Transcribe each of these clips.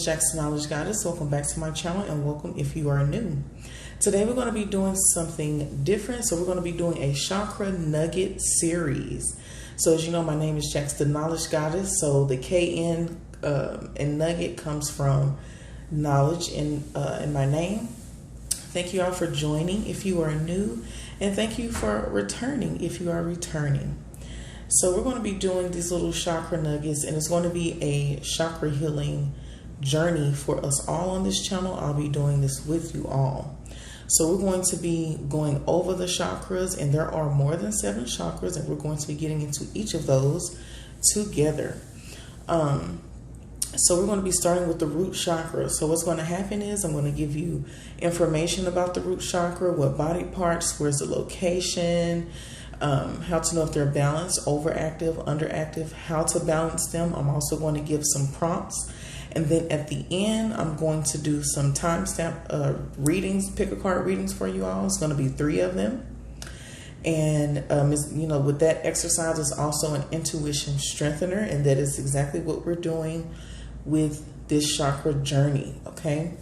is JaxDaKnowledgeGoddess. Welcome back to my channel and welcome if you are new. Today we're going to be doing something different. So we're going to be doing a chakra nugget series. So as you know, my name is JaxDaKnowledgeGoddess. So the KN and nugget comes from knowledge in my name. Thank you all for joining if you are new, and thank you for returning if you are returning. So we're going to be doing these little chakra nuggets, and it's going to be a chakra healing journey for us all on this channel. I'll be doing this with you all. So we're going to be going over the chakras, and there are more than 7 chakras, and we're going to be getting into each of those together. So we're going to be starting with the root chakra. So what's going to happen is I'm going to give you information about the root chakra, what body parts, where's the location, how to know if they're balanced, overactive, underactive, how to balance them. I'm also going to give some prompts. And then at the end, I'm going to do some timestamp readings, pick-a-card readings for you all. It's going to be 3 of them. And, you know, with that exercise is also an intuition strengthener. And that is exactly what we're doing with this chakra journey. Okay.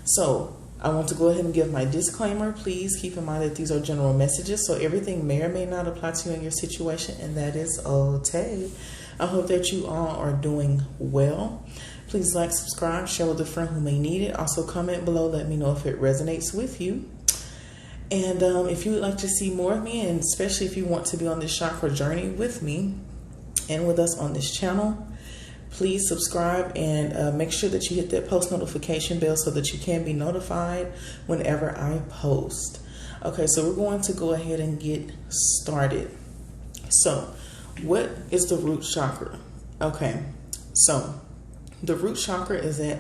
So I want to go ahead and give my disclaimer. Please keep in mind that these are general messages, so everything may or may not apply to you in your situation, and that is okay. I hope that you all are doing well. Please like, subscribe, share with a friend who may need it. Also comment below, let me know if it resonates with you. And if you would like to see more of me, and especially if you want to be on this chakra journey with me and with us on this channel, please subscribe and make sure that you hit that post notification bell so that you can be notified whenever I post. Okay, so we're going to go ahead and get started. So what is the root chakra? Okay, so the root chakra is at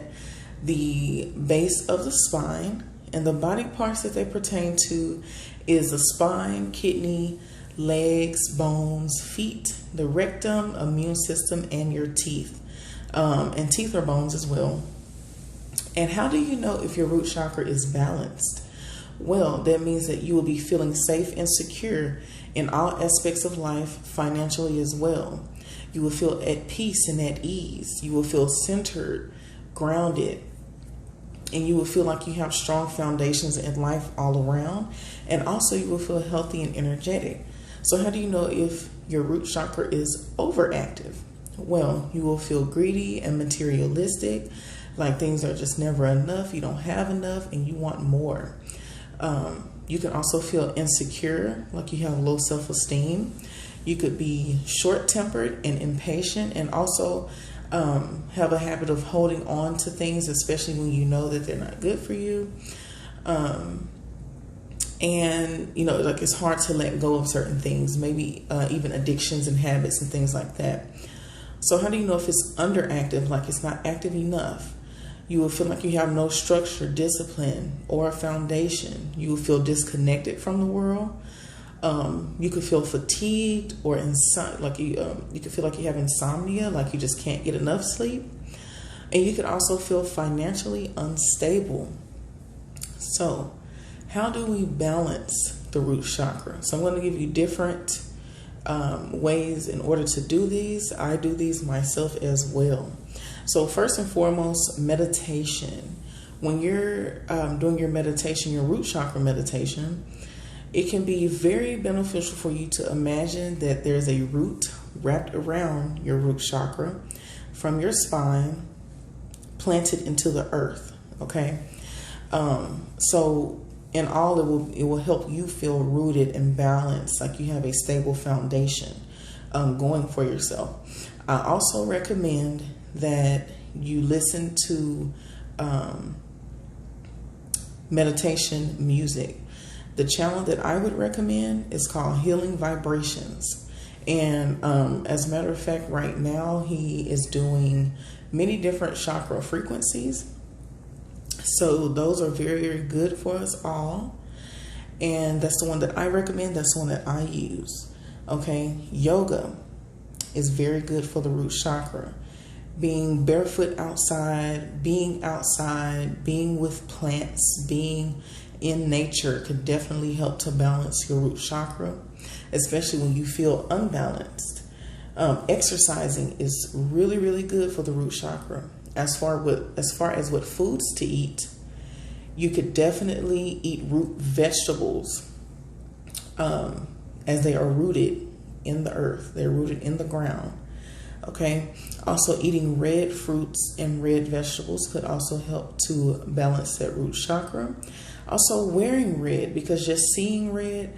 the base of the spine, and the body parts that they pertain to is the spine, kidney, legs, bones, feet, the rectum, immune system, and your teeth. And teeth are bones as well. And how do you know if your root chakra is balanced? Well, that means that you will be feeling safe and secure in all aspects of life, financially as well. You will feel at peace and at ease. You will feel centered, grounded, and you will feel like you have strong foundations in life all around. And also you will feel healthy and energetic. So how do you know if your root chakra is overactive? Well, you will feel greedy and materialistic, like things are just never enough, you don't have enough, and you want more. You can also feel insecure, like you have low self-esteem. You could be short-tempered and impatient, and also have a habit of holding on to things, especially when you know that they're not good for you. And, you know, like it's hard to let go of certain things, maybe even addictions and habits and things like that. So how do you know if it's underactive, like it's not active enough? You will feel like you have no structure, discipline, or foundation. You will feel disconnected from the world. You could feel fatigued or you could feel like you have insomnia, like you just can't get enough sleep. And you could also feel financially unstable. So how do we balance the root chakra? So I'm going to give you different ways in order to do these. I do these myself as well. So first and foremost, meditation. When you're doing your meditation, your root chakra meditation, it can be very beneficial for you to imagine that there's a root wrapped around your root chakra from your spine, planted into the earth. Okay, so in all, it will help you feel rooted and balanced, like you have a stable foundation going for yourself. I also recommend that you listen to meditation music. The channel that I would recommend is called Healing Vibrations. And as a matter of fact, right now he is doing many different chakra frequencies. So those are very, very good for us all. And that's the one that I recommend. That's the one that I use. Okay. Yoga is very good for the root chakra. Being barefoot outside, being with plants, being in nature could definitely help to balance your root chakra, especially when you feel unbalanced. Exercising is really, really good for the root chakra. as far as what foods to eat, you could definitely eat root vegetables, as they are rooted in the earth. They're rooted in the ground. Okay. Also, eating red fruits and red vegetables could also help to balance that root chakra. Also, wearing red, because just seeing red,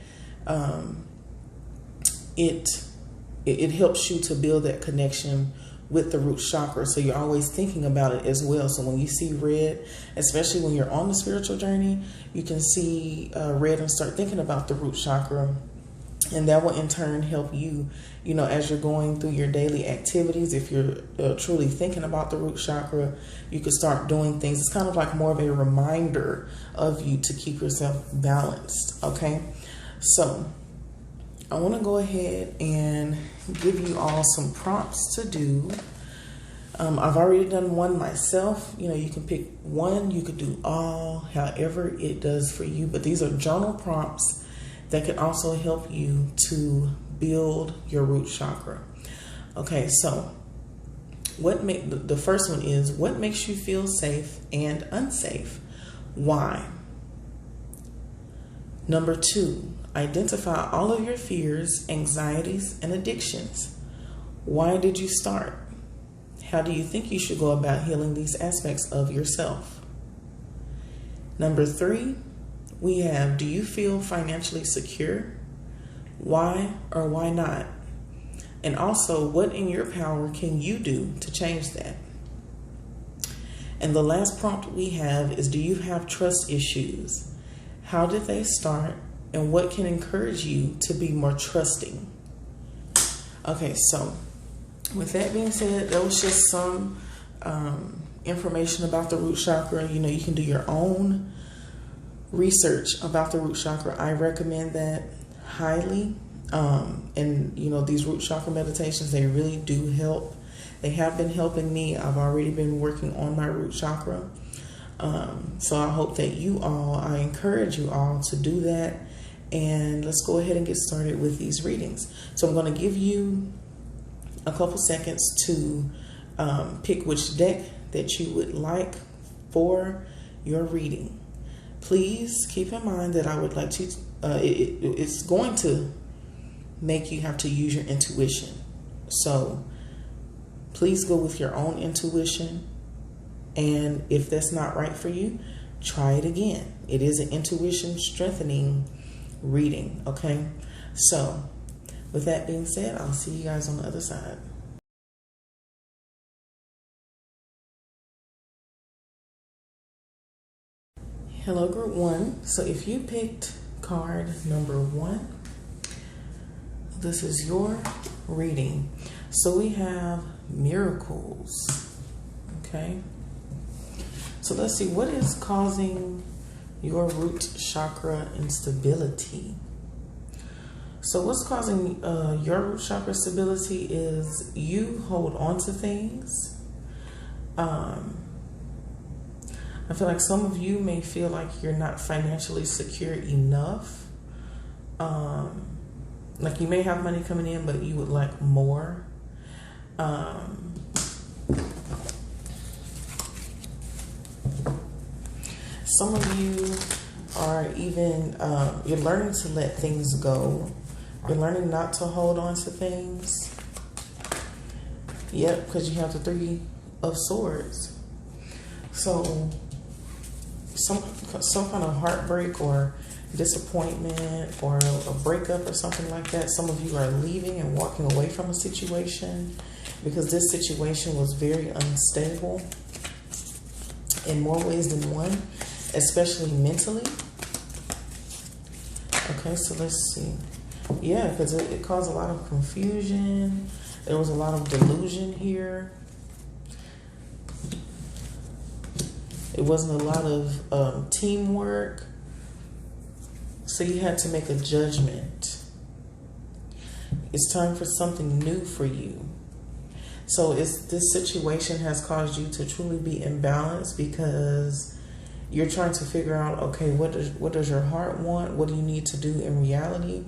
it helps you to build that connection with the root chakra. So you're always thinking about it as well. So when you see red, especially when you're on the spiritual journey, you can see red and start thinking about the root chakra. And that will in turn help you, as you're going through your daily activities. If you're truly thinking about the root chakra, you could start doing things. It's kind of like more of a reminder of you to keep yourself balanced. Okay. So I want to go ahead and give you all some prompts to do. I've already done one myself. You can pick one, you could do all, however it does for you. But these are journal prompts that can also help you to build your root chakra. Okay, so the first one is, what makes you feel safe and unsafe? Why? Number 2, identify all of your fears, anxieties, and addictions. Why did you start? How do you think you should go about healing these aspects of yourself? Number 3, we have, do you feel financially secure? Why or why not? And also, what in your power can you do to change that? And the last prompt we have is, do you have trust issues? How did they start? And what can encourage you to be more trusting? Okay, so with that being said, that was just some information about the root chakra. You can do your own research about the root chakra. I recommend that highly. And these root chakra meditations, they really do help. They have been helping me. I've already been working on my root chakra. So I hope that I encourage you all to do that. And let's go ahead and get started with these readings. So I'm going to give you a couple seconds to pick which deck that you would like for your reading. Please keep in mind that I would like to, it's going to make you have to use your intuition. So please go with your own intuition. And if that's not right for you, try it again. It is an intuition strengthening reading. Okay. So with that being said, I'll see you guys on the other side. Hello, group 1. So if you picked card number 1, this is your reading. So we have miracles. Okay. So let's see, what is causing your root chakra instability? So what's causing your root chakra stability is you hold on to things. I feel like some of you may feel like you're not financially secure enough. Like you may have money coming in, but you would like more. Some of you are even, you're learning to let things go. You're learning not to hold on to things. Yep, because you have the 3 of Swords. So some kind of heartbreak or disappointment or a breakup or something like that. Some of you are leaving and walking away from a situation because this situation was very unstable in more ways than one, especially mentally. Okay, so let's see. Yeah, because it caused a lot of confusion. There was a lot of delusion here. It wasn't a lot of teamwork. So you had to make a judgment. It's time for something new for you. So this situation has caused you to truly be imbalanced because you're trying to figure out, okay, what does your heart want? What do you need to do in reality?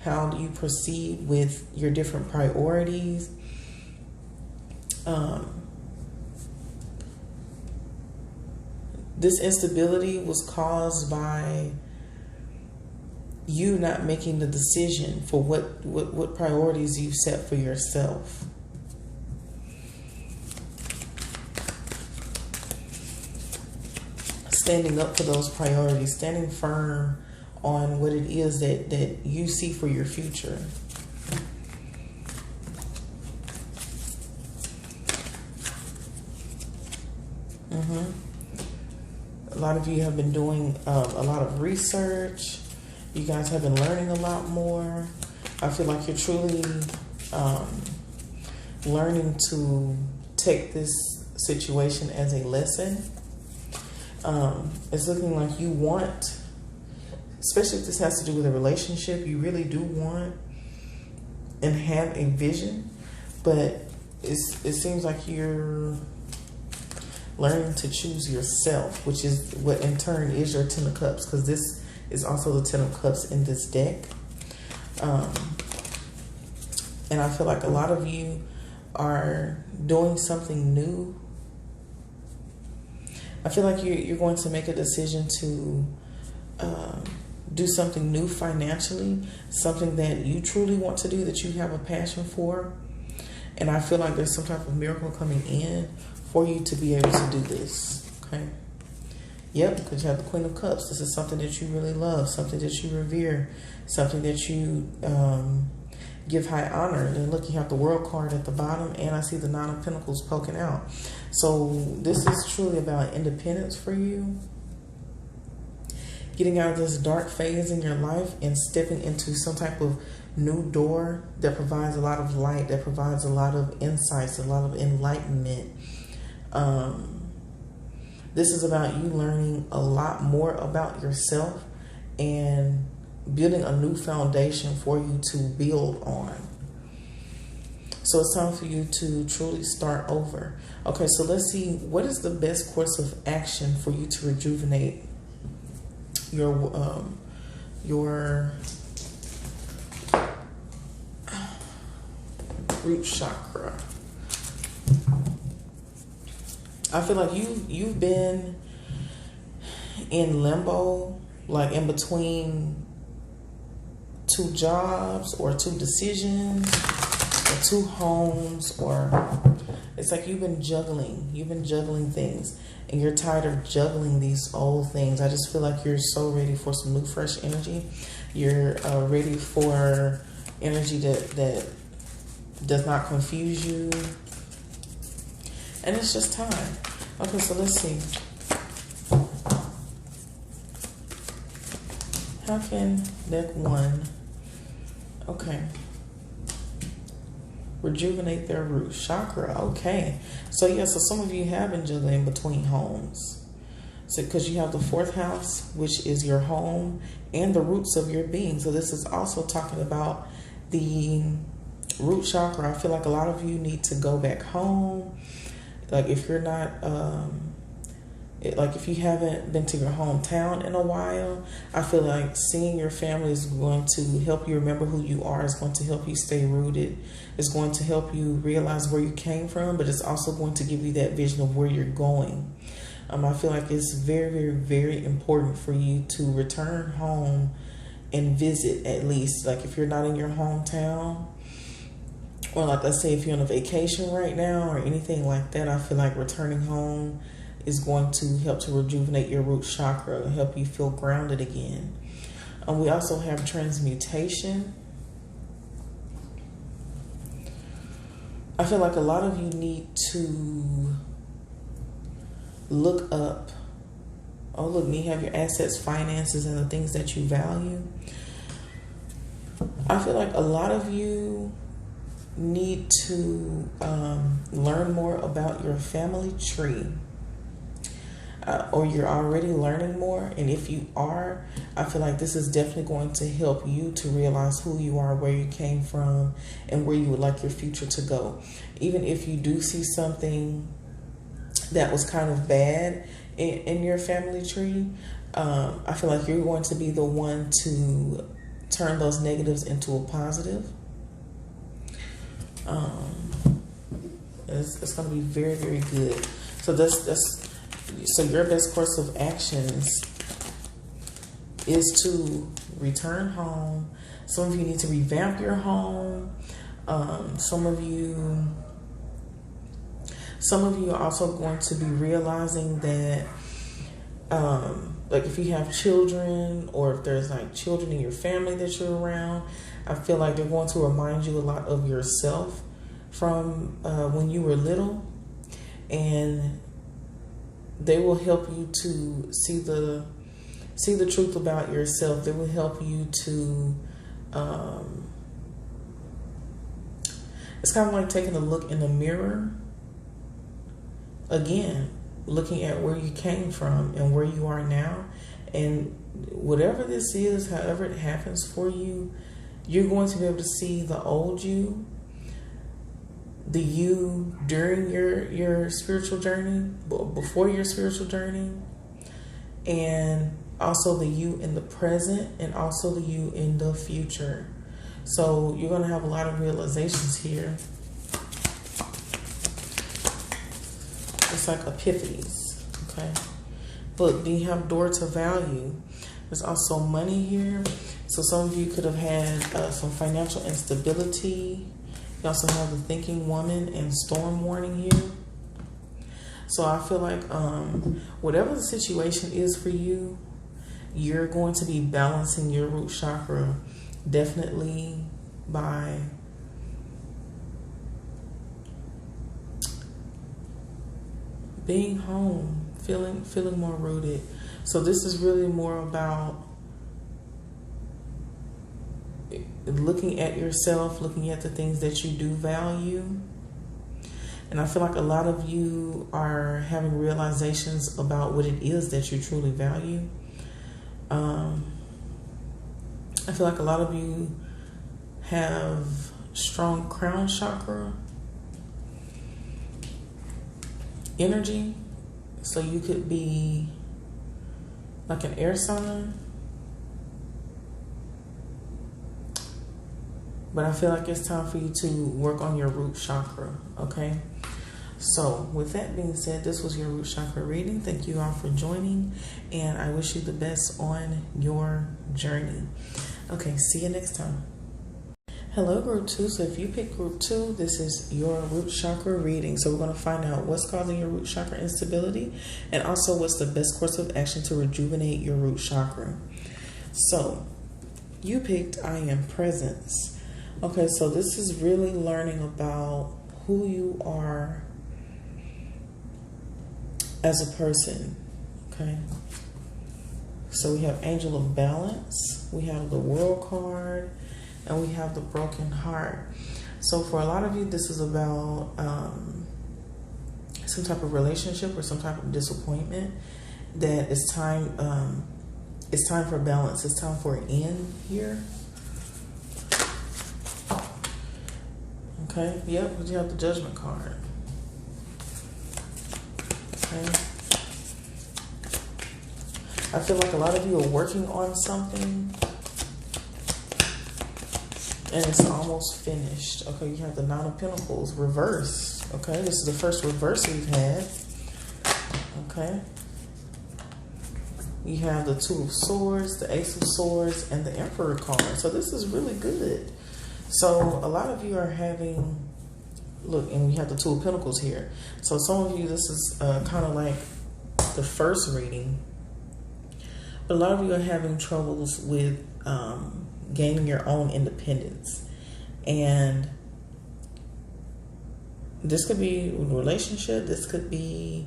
How do you proceed with your different priorities? This instability was caused by you not making the decision for what priorities you set for yourself. Standing up for those priorities, standing firm on what it is that you see for your future. A lot of you have been doing a lot of research. You guys have been learning a lot more. I feel like you're truly learning to take this situation as a lesson. It's looking like you want, especially if this has to do with a relationship, you really do want and have a vision, but it seems like you're learning to choose yourself, which is what in turn is your Ten of Cups, because this is also the Ten of Cups in this deck. And I feel like a lot of you are doing something new. I feel like you're going to make a decision to do something new financially, something that you truly want to do, that you have a passion for. And I feel like there's some type of miracle coming in for you to be able to do this, okay? Yep, because you have the Queen of Cups. This is something that you really love, something that you revere, something that you give high honor. And then look, you have the World card at the bottom, and I see the Nine of Pentacles poking out. So this is truly about independence for you. Getting out of this dark phase in your life and stepping into some type of new door that provides a lot of light, that provides a lot of insights, a lot of enlightenment. This is about you learning a lot more about yourself and building a new foundation for you to build on. So it's time for you to truly start over. Okay, so let's see, what is the best course of action for you to rejuvenate your root chakra? I feel like you've been in limbo, like in between two jobs or two decisions or two homes, or it's like you've been juggling things, and you're tired of juggling these old things. I just feel like you're so ready for some new fresh energy. You're ready for energy that does not confuse you. And it's just time. Okay, so let's see. How can deck 1, okay, rejuvenate their root chakra? Okay, so yeah, so some of you have been juggling between homes. So because you have the 4th house, which is your home and the roots of your being. So this is also talking about the root chakra. I feel like a lot of you need to go back home. Like if you're not, like if you haven't been to your hometown in a while, I feel like seeing your family is going to help you remember who you are. It's going to help you stay rooted. It's going to help you realize where you came from, but it's also going to give you that vision of where you're going. I feel like it's very, very, very important for you to return home and visit at least. Like if you're not in your hometown, or like let's say if you're on a vacation right now or anything like that, I feel like returning home is going to help to rejuvenate your root chakra, help you feel grounded again. We also have transmutation. I feel like a lot of you need to look up. Oh, look, you have your assets, finances, and the things that you value. I feel like a lot of you need to learn more about your family tree, or you're already learning more. And if you are, I feel like this is definitely going to help you to realize who you are, where you came from, and where you would like your future to go. Even if you do see something that was kind of bad in your family tree, I feel like you're going to be the one to turn those negatives into a positive. It's going to be very, very good. So that's So your best course of actions is to return home. Some of you need to revamp your home. Some of you are also going to be realizing that, like if you have children, or if there's like children in your family that you're around, I feel like they're going to remind you a lot of yourself from when you were little, and they will help you to see the truth about yourself. They will help you to, it's kind of like taking a look in the mirror again, looking at where you came from and where you are now. And whatever this is, however it happens for you, you're going to be able to see the old you, the you during your spiritual journey, before your spiritual journey, and also the you in the present, and also the you in the future. So you're going to have a lot of realizations here. It's like epiphanies, okay? Look, do you have door to value? There's also money here. So some of you could have had some financial instability. You also have the thinking woman and storm warning here. So I feel like whatever the situation is for you, you're going to be balancing your root chakra definitely by being home, feeling more rooted. So this is really more about looking at yourself, looking at the things that you do value. And I feel like a lot of you are having realizations about what it is that you truly value. I feel like a lot of you have strong crown chakra energy. So you could be like an air sign. But I feel like it's time for you to work on your root chakra, okay? So with that being said, this was your root chakra reading. Thank you all for joining, and I wish you the best on your journey. Okay, see you next time. Hello, group 2. So if you pick group 2, this is your root chakra reading. So we're going to find out what's causing your root chakra instability, and also what's the best course of action to rejuvenate your root chakra. So you picked I am presence. Okay, so this is really learning about who you are as a person, okay? So we have Angel of Balance, we have the World card, and we have the Broken Heart. So for a lot of you, this is about some type of relationship or some type of disappointment that it's time for balance. It's time for an end here. Okay, yep, you have the Judgment card. Okay. I feel like a lot of you are working on something and it's almost finished. Okay, you have the Nine of Pentacles reversed. Okay, this is the first reverse we've had. Okay. You have the Two of Swords, the Ace of Swords, and the Emperor card. So this is really good. So a lot of you are having, look, and we have the Two of Pentacles here. So some of you, this is kind of like the first reading. But a lot of you are having troubles with gaining your own independence. And this could be a relationship. This could be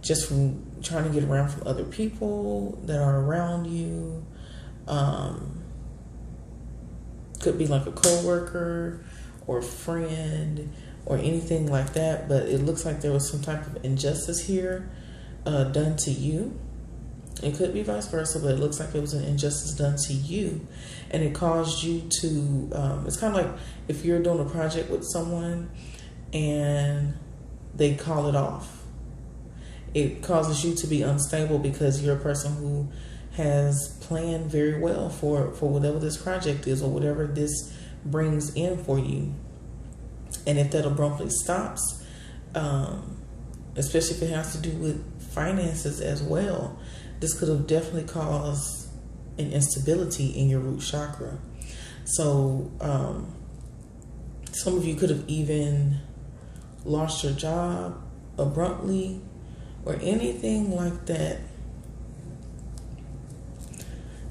just from trying to get around from other people that are around you. Could be like a coworker or a friend or anything like that. But it looks like there was some type of injustice here done to you. It could be vice versa, but it looks like it was an injustice done to you. And it caused you to, it's kind of like if you're doing a project with someone and they call it off. It causes you to be unstable because you're a person who has planned very well for whatever this project is or whatever this brings in for you. And if that abruptly stops, especially if it has to do with finances as well. This could have definitely caused an instability in your root chakra. So some of you could have even lost your job abruptly or anything like that.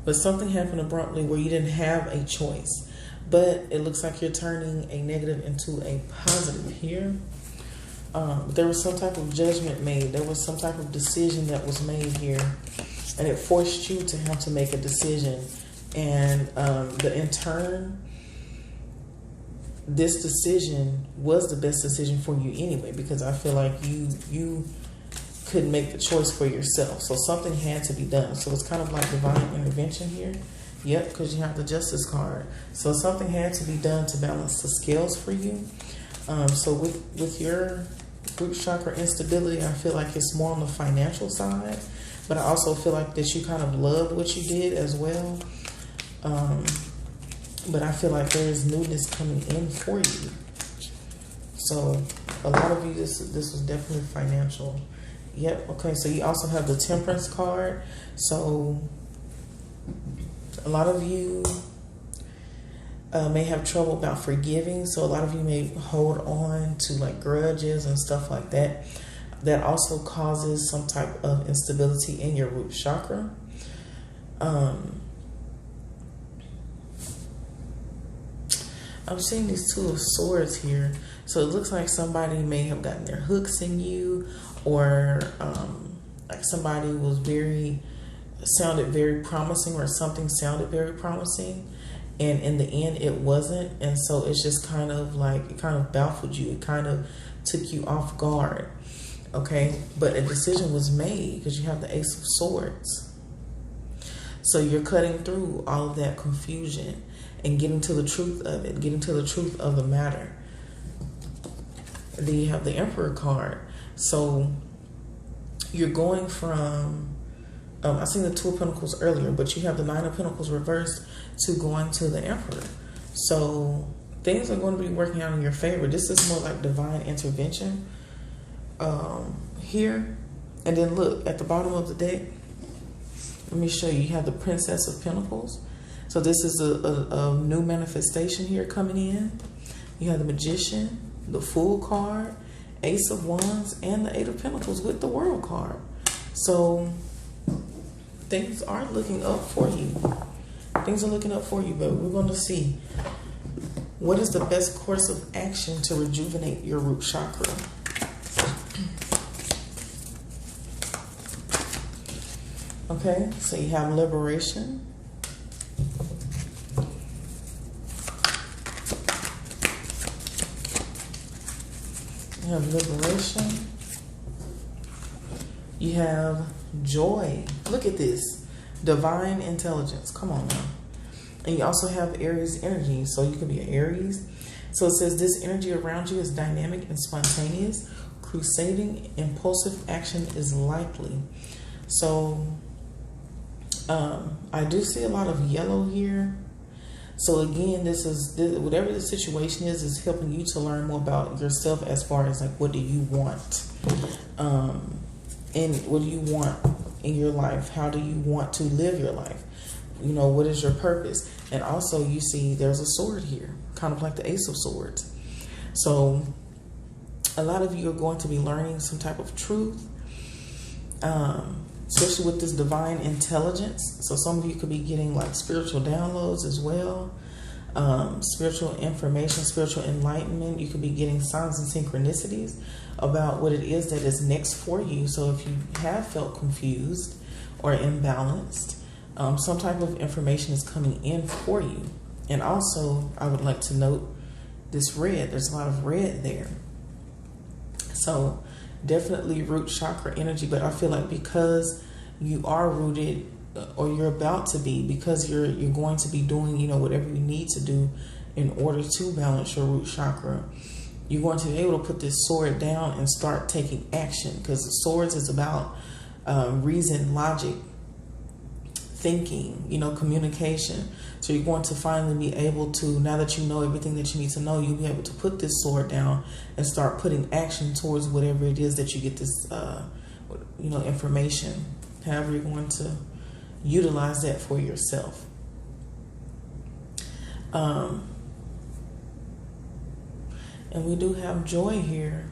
But something happened abruptly where you didn't have a choice. But it looks like you're turning a negative into a positive here. There was some type of judgment made. There was some type of decision that was made here. And it forced you to have to make a decision. And in turn, this decision was the best decision for you anyway, because I feel like you couldn't make the choice for yourself. So something had to be done. So it's kind of like divine intervention here. Yep, because you have the Justice card. So something had to be done to balance the scales for you. So with your root chakra instability, I feel like it's more on the financial side. But I also feel like that you kind of loved what you did as well. But I feel like there is newness coming in for you. So a lot of you, this was definitely financial. Yep. Okay. So you also have the Temperance card. So a lot of you may have trouble about forgiving. So a lot of you may hold on to like grudges and stuff like that. That also causes some type of instability in your root chakra. I'm seeing these Two of Swords here. So it looks like somebody may have gotten their hooks in you, or like somebody was sounded very promising, or something sounded very promising, and in the end it wasn't. And so it's just kind of like, it kind of baffled you. It kind of took you off guard. Okay, but a decision was made because you have the Ace of Swords. So you're cutting through all of that confusion and getting to the truth of it, getting to the truth of the matter. Then you have the Emperor card. So you're going from, I seen the Two of Pentacles earlier, but you have the Nine of Pentacles reversed to going to the Emperor. So things are going to be working out in your favor. This is more like divine intervention here. And then look at the bottom of the deck. Let me show you. You have the Princess of Pentacles. So this is a new manifestation here coming in. You have the Magician, the Fool card, Ace of Wands, and the Eight of Pentacles with the World card. So things are looking up for you. Things are looking up for you, but we're going to see what is the best course of action to rejuvenate your root chakra. Okay, so you have liberation. You have liberation. You have joy. Look at this. Divine intelligence. Come on now. And you also have Aries energy. So you could be an Aries. So it says this energy around you is dynamic and spontaneous. Crusading, impulsive action is likely. So I do see a lot of yellow here. So again, this whatever the situation is helping you to learn more about yourself as far as like, what do you want? And what do you want in your life? How do you want to live your life? You know, what is your purpose? And also you see there's a sword here, kind of like the Ace of Swords. So a lot of you are going to be learning some type of truth, especially with this divine intelligence. So some of you could be getting like spiritual downloads as well, spiritual information, spiritual enlightenment. You could be getting signs and synchronicities about what it is that is next for you. So if you have felt confused or imbalanced, some type of information is coming in for you. And also, I would like to note this red. There's a lot of red there. So definitely root chakra energy, but I feel like because you are rooted, or you're about to be, because you're going to be doing, you know, whatever you need to do in order to balance your root chakra, you're going to be able to put this sword down and start taking action, because the swords is about reason, logic, thinking, you know, communication. So you're going to finally be able to, now that you know everything that you need to know, you'll be able to put this sword down and start putting action towards whatever it is that you get this information, however you're going to utilize that for yourself. And we do have joy here.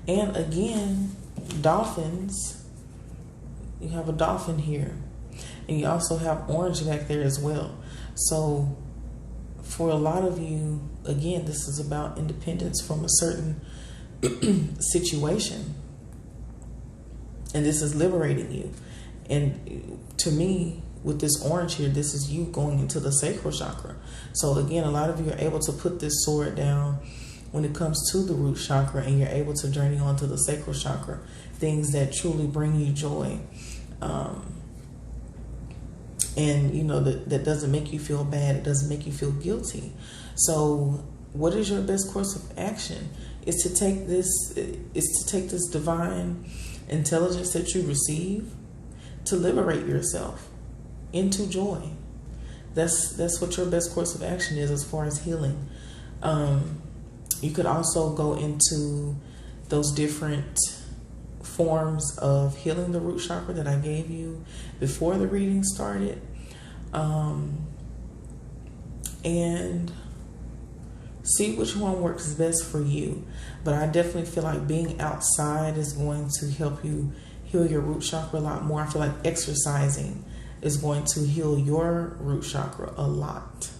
And again, dolphins. You have a dolphin here. And you also have orange back there as well. So for a lot of you, again, this is about independence from a certain situation. And this is liberating you. And to me, with this orange here, this is you going into the sacral chakra. So again, a lot of you are able to put this sword down when it comes to the root chakra, and you're able to journey on to the sacral chakra, things that truly bring you joy. And that doesn't make you feel bad. It doesn't make you feel guilty. So what is your best course of action? Is to take this divine intelligence that you receive to liberate yourself into joy. That's what your best course of action is as far as healing. You could also go into those different forms of healing the root chakra that I gave you before the reading started. And see which one works best for you. But I definitely feel like being outside is going to help you heal your root chakra a lot more. I feel like exercising is going to heal your root chakra a lot.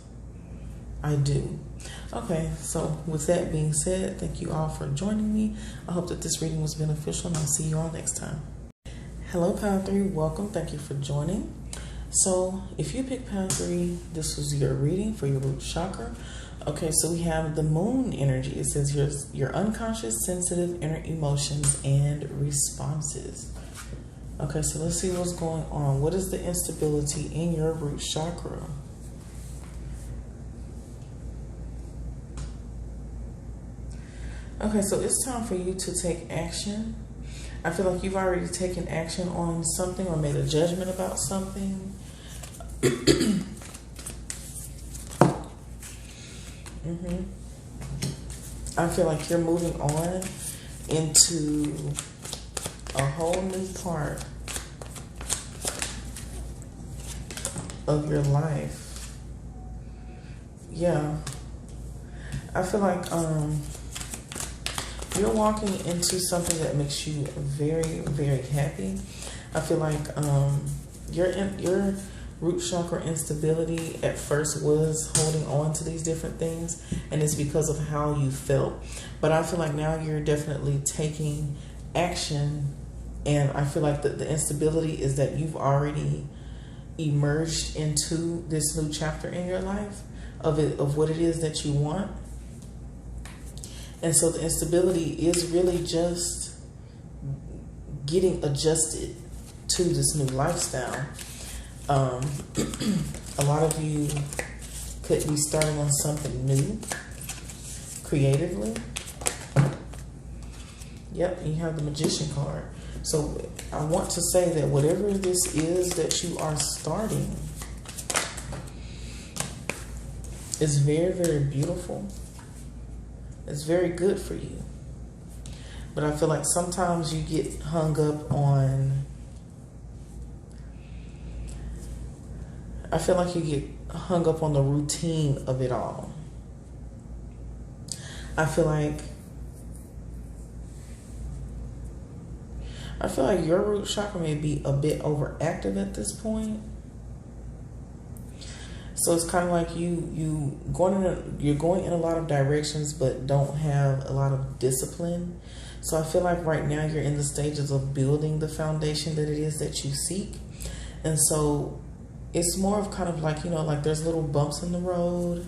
I do. Okay, so with that being said, thank you all for joining me. I hope that this reading was beneficial, and I'll see you all next time. Hello, Pile 3. Welcome. Thank you for joining. So if you picked Pile 3, this was your reading for your root chakra. Okay, so we have the moon energy. It says your unconscious, sensitive inner emotions and responses. Okay, so let's see what's going on. What is the instability in your root chakra? Okay, so it's time for you to take action. I feel like you've already taken action on something or made a judgment about something. I feel like you're moving on into a whole new part of your life. Yeah. I feel like you're walking into something that makes you very, very happy. I feel like your root chakra instability at first was holding on to these different things, and it's because of how you felt. But I feel like now you're definitely taking action, and I feel like the instability is that you've already emerged into this new chapter in your life of what it is that you want. And so the instability is really just getting adjusted to this new lifestyle. A lot of you could be starting on something new creatively. Yep, you have the Magician card. So I want to say that whatever this is that you are starting is very, very beautiful. It's very good for you. But I feel like sometimes you get hung up on, I feel like you get hung up on the routine of it all. I feel like your root chakra may be a bit overactive at this point. So it's kind of like you're going in a lot of directions, but don't have a lot of discipline. So I feel like right now you're in the stages of building the foundation that it is that you seek. And so it's more of kind of like, like there's little bumps in the road.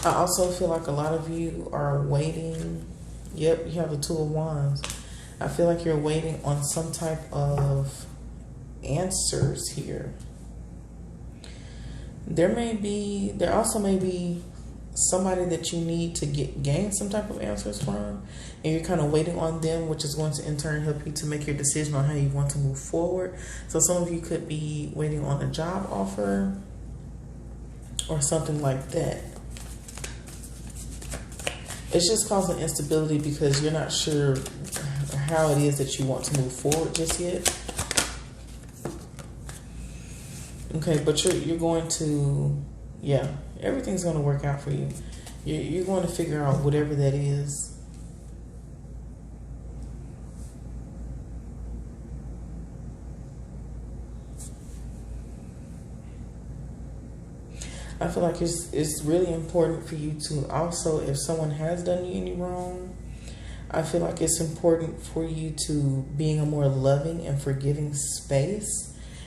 I also feel like a lot of you are waiting. Yep, you have the Two of Wands. I feel like you're waiting on some type of answers here. There also may be somebody that you need to gain some type of answers from, and you're kind of waiting on them, which is going to in turn help you to make your decision on how you want to move forward. So some of you could be waiting on a job offer, or something like that. It's just causing instability because you're not sure how it is that you want to move forward just yet. Okay, but you're going to, yeah, everything's going to work out for you. You're going to figure out whatever that is. I feel like it's really important for you to also, if someone has done you any wrong, I feel like it's important for you to be in a more loving and forgiving space,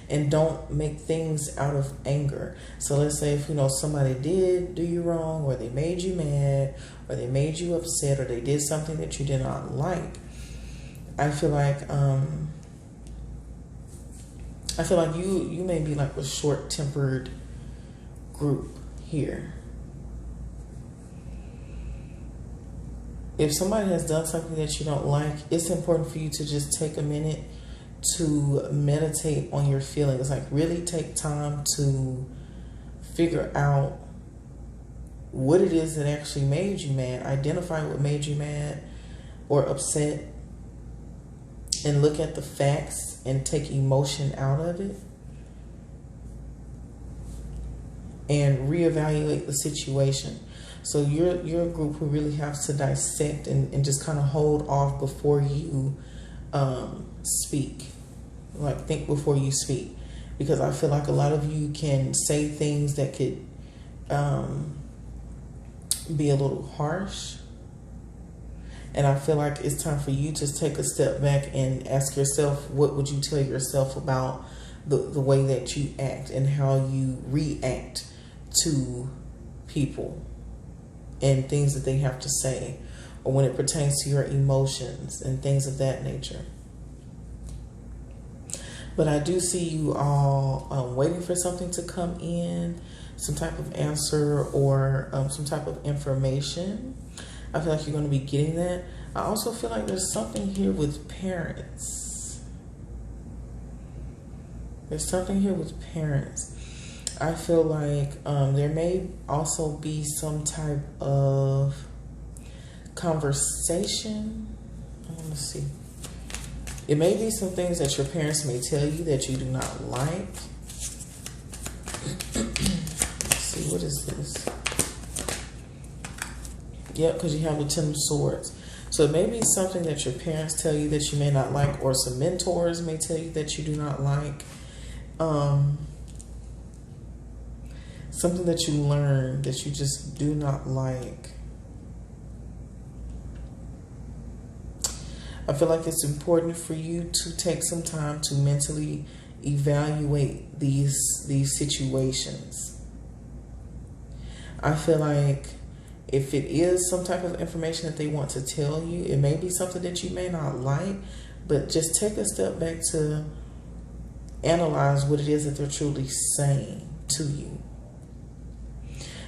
and don't make things out of anger. So let's say if, you know, somebody did do you wrong, or they made you mad, or they made you upset, or they did something that you did not like. I feel like you may be like a short-tempered group here. If somebody has done something that you don't like, it's important for you to just take a minute to meditate on your feelings. Like, really take time to figure out what it is that actually made you mad. Identify what made you mad or upset, and look at the facts and take emotion out of it, and reevaluate the situation. So you're a group who really have to dissect and just kind of hold off before you speak. Like, think before you speak, because I feel like a lot of you can say things that could be a little harsh. And I feel like it's time for you to take a step back and ask yourself, what would you tell yourself about the way that you act and how you react to people and things that they have to say, or when it pertains to your emotions and things of that nature. But I do see you all waiting for something to come in, some type of answer or some type of information. I feel like you're going to be getting that. I also feel like there's something here with parents. There's something here with parents. I feel like there may also be some type of conversation. I want to see. It may be some things that your parents may tell you that you do not like. Let's see, what is this? Yep, because you have the Ten of Swords. So it may be something that your parents tell you that you may not like, or some mentors may tell you that you do not like. Something that you learn that you just do not like. I feel like it's important for you to take some time to mentally evaluate these situations. I feel like if it is some type of information that they want to tell you, it may be something that you may not like, but just take a step back to analyze what it is that they're truly saying to you.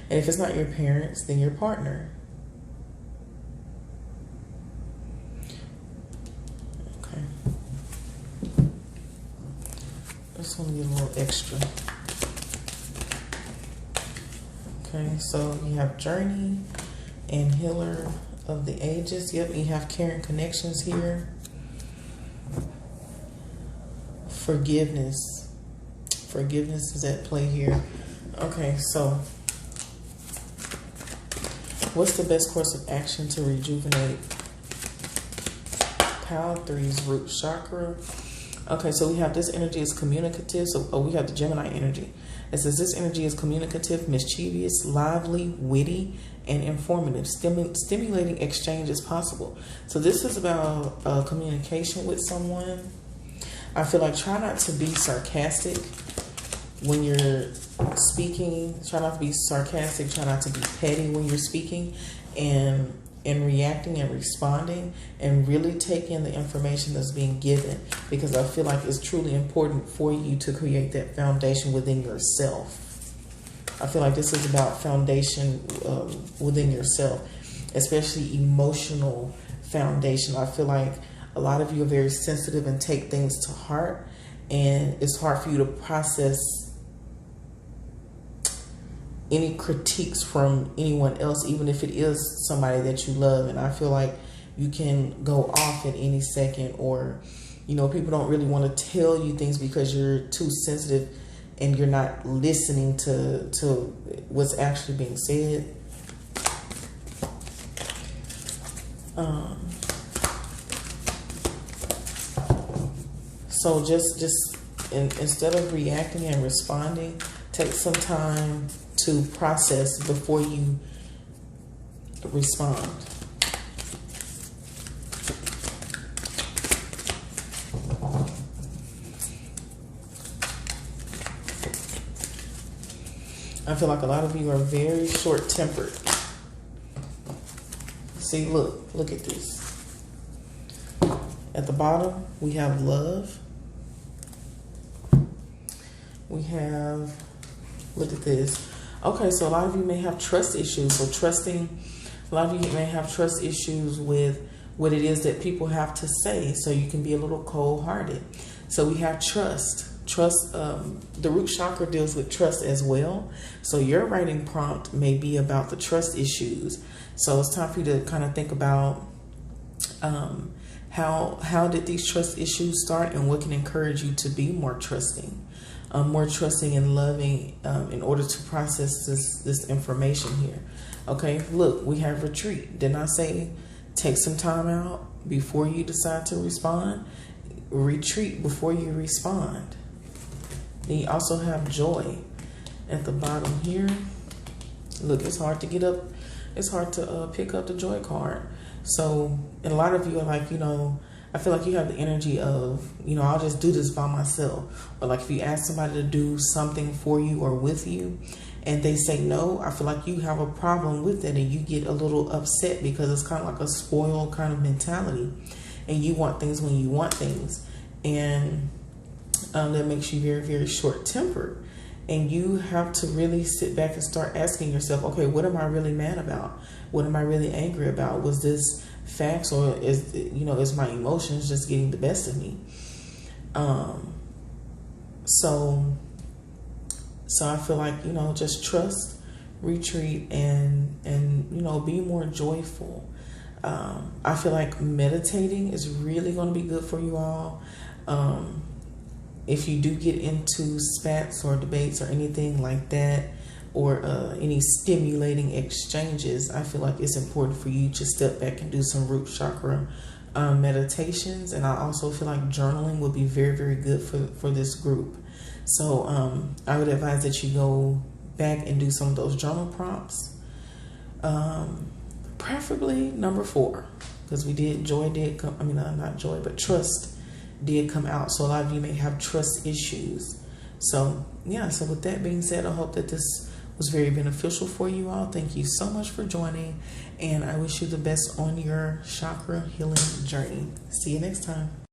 And if it's not your parents, then your partner. Okay. I just want to get a little extra. Okay, so you have Journey and Healer of the Ages. Yep, you have Caring Connections here. Forgiveness. Forgiveness is at play here. Okay, so what's the best course of action to rejuvenate Pile 3's root chakra? Okay, so we have this energy is communicative. So we have the Gemini energy. It says this energy is communicative, mischievous, lively, witty, and informative. Stimulating exchange is possible. So this is about communication with someone. I feel like try not to be sarcastic when you're speaking. Try not to be sarcastic. Try not to be petty when you're speaking, and reacting and responding, and really take in the information that's being given, because I feel like it's truly important for you to create that foundation within yourself. I feel like this is about foundation within yourself, especially emotional foundation. I feel like a lot of you are very sensitive and take things to heart, and it's hard for you to process any critiques from anyone else, even if it is somebody that you love. And I feel like you can go off at any second, or, people don't really want to tell you things because you're too sensitive and you're not listening to what's actually being said. So just instead of reacting and responding, take some time to process before you respond. I feel like a lot of you are very short-tempered. See, look at this. At the bottom, we have love. We have, look at this. Okay, so a lot of you may have trust issues. So a lot of you may have trust issues with what it is that people have to say. So you can be a little cold-hearted. So we have trust. Trust, the root chakra deals with trust as well. So your writing prompt may be about the trust issues. So it's time for you to kind of think about how did these trust issues start, and what can encourage you to be more trusting and loving in order to process this information here. Okay, look, we have retreat. Didn't I say take some time out before you decide to respond? Retreat before you respond. Then you also have joy at the bottom here. Look, it's hard to get up. It's hard to pick up the joy card. So, and a lot of you are like, I feel like you have the energy of, I'll just do this by myself. Or like if you ask somebody to do something for you or with you and they say no, I feel like you have a problem with it and you get a little upset because it's kind of like a spoiled kind of mentality. And you want things when you want things. And that makes you very, very short-tempered. And you have to really sit back and start asking yourself, okay, what am I really mad about? What am I really angry about? Was this facts, or is my emotions just getting the best of me? So I feel like, just trust, retreat, and be more joyful. I feel like meditating is really going to be good for you all. If you do get into spats or debates or anything like that, or any stimulating exchanges, I feel like it's important for you to step back and do some root chakra meditations. And I also feel like journaling would be very, very good for this group. So I would advise that you go back and do some of those journal prompts. Preferably number 4, because joy did come, not joy, but trust did come out. So a lot of you may have trust issues. So yeah, so with that being said, I hope that this was very beneficial for you all. Thank you so much for joining, and I wish you the best on your chakra healing journey. See you next time.